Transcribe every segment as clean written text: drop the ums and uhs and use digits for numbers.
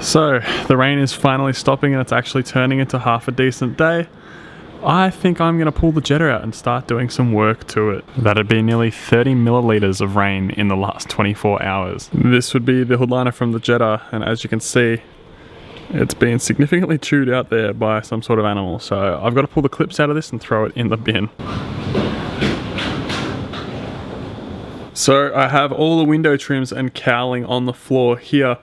So the rain is finally stopping and it's actually turning into half a decent day. I think I'm going to pull the Jetta out and start doing some work to it. That'd be nearly 30 milliliters of rain in the last 24 hours. This would be the hood liner from the Jetta, and as you can see, it's been significantly chewed out there by some sort of animal. So I've got to pull the clips out of this and throw it in the bin. So I have all the window trims and cowling on the floor here.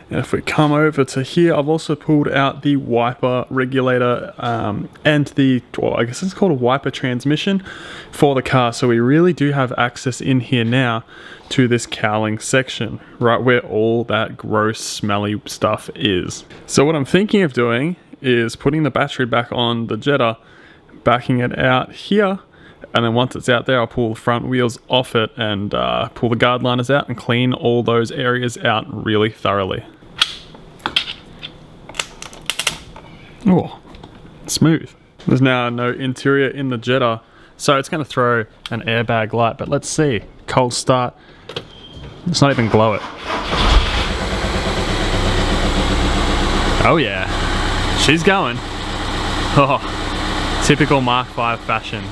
And if we come over to here, I've also pulled out the wiper regulator and the, well, I guess it's called a wiper transmission for the car. So we really do have access in here now to this cowling section, right where all that gross, smelly stuff is. So what I'm thinking of doing is putting the battery back on the Jetta, backing it out here, and then once it's out there, I'll pull the front wheels off it and pull the guard liners out and clean all those areas out really thoroughly. Oh, smooth. There's now no interior in the Jetta, so it's going to throw an airbag light, but let's see. Cold start. Let's not even glow it. Oh yeah, she's going. Oh, typical Mk5 fashion.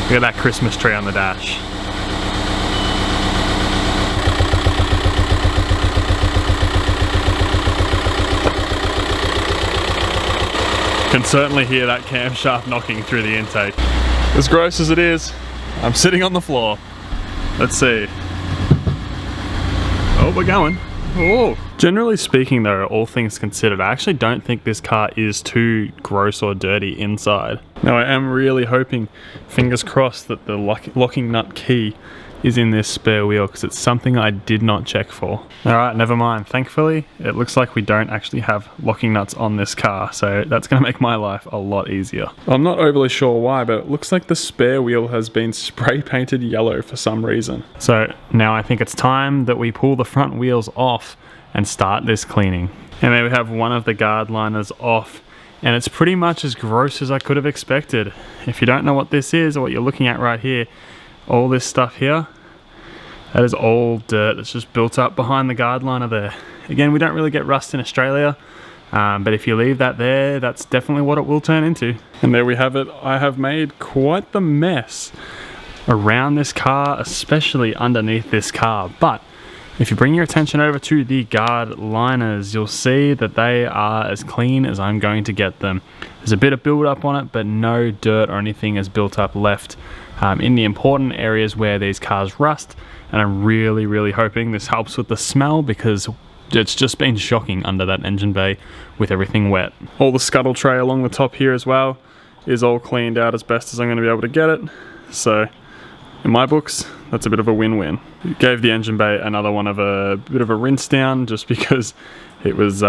Look at that Christmas tree on the dash. Can certainly hear that camshaft knocking through the intake. As gross as it is, I'm sitting on the floor. Let's see. Oh, we're going. Oh. Generally speaking though, all things considered, I actually don't think this car is too gross or dirty inside. Now I am really hoping, fingers crossed, that the locking nut key is in this spare wheel, because it's something I did not check for. Alright, never mind. Thankfully, it looks like we don't actually have locking nuts on this car, so that's going to make my life a lot easier. I'm not overly sure why, but it looks like the spare wheel has been spray painted yellow for some reason. So now I think it's time that we pull the front wheels off and start this cleaning. And there we have one of the guard liners off, and it's pretty much as gross as I could have expected. If you don't know what this is, or what you're looking at right here, all this stuff here, that is all dirt that's just built up behind the guard liner there. Again, we don't really get rust in Australia, but if you leave that there, that's definitely what it will turn into. And there we have it. I have made quite the mess around this car, especially underneath this car. But if you bring your attention over to the guard liners, you'll see that they are as clean as I'm going to get them. There's a bit of build up on it, but no dirt or anything is built up left in the important areas where these cars rust. And I'm really hoping this helps with the smell, because it's just been shocking under that engine bay with everything wet. All the scuttle tray along the top here as well is all cleaned out as best as I'm going to be able to get it. So in my books, that's a bit of a win-win. Gave the engine bay another one of a bit of a rinse down, just because it was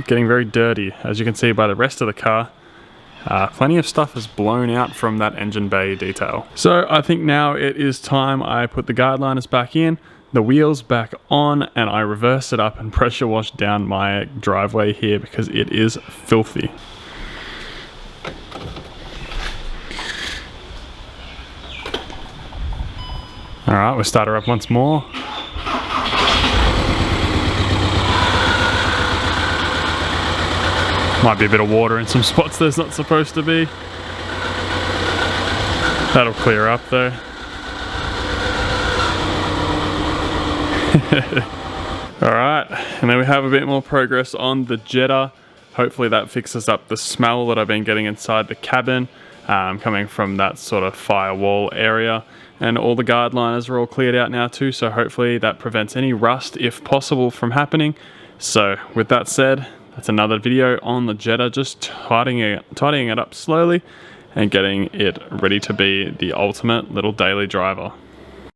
getting very dirty. As you can see by the rest of the car, plenty of stuff has blown out from that engine bay detail. So I think now it is time I put the guard liners back in, the wheels back on, and I reverse it up and pressure wash down my driveway here, because it is filthy. Alright, we'll start her up once more. Might be a bit of water in some spots there's not supposed to be. That'll clear up though. Alright, and then we have a bit more progress on the Jetta. Hopefully that fixes up the smell that I've been getting inside the cabin, coming from that sort of firewall area. And all the guard liners are all cleared out now too, so hopefully that prevents any rust, if possible, from happening. So with that said, that's another video on the Jetta, just tidying it up slowly and getting it ready to be the ultimate little daily driver.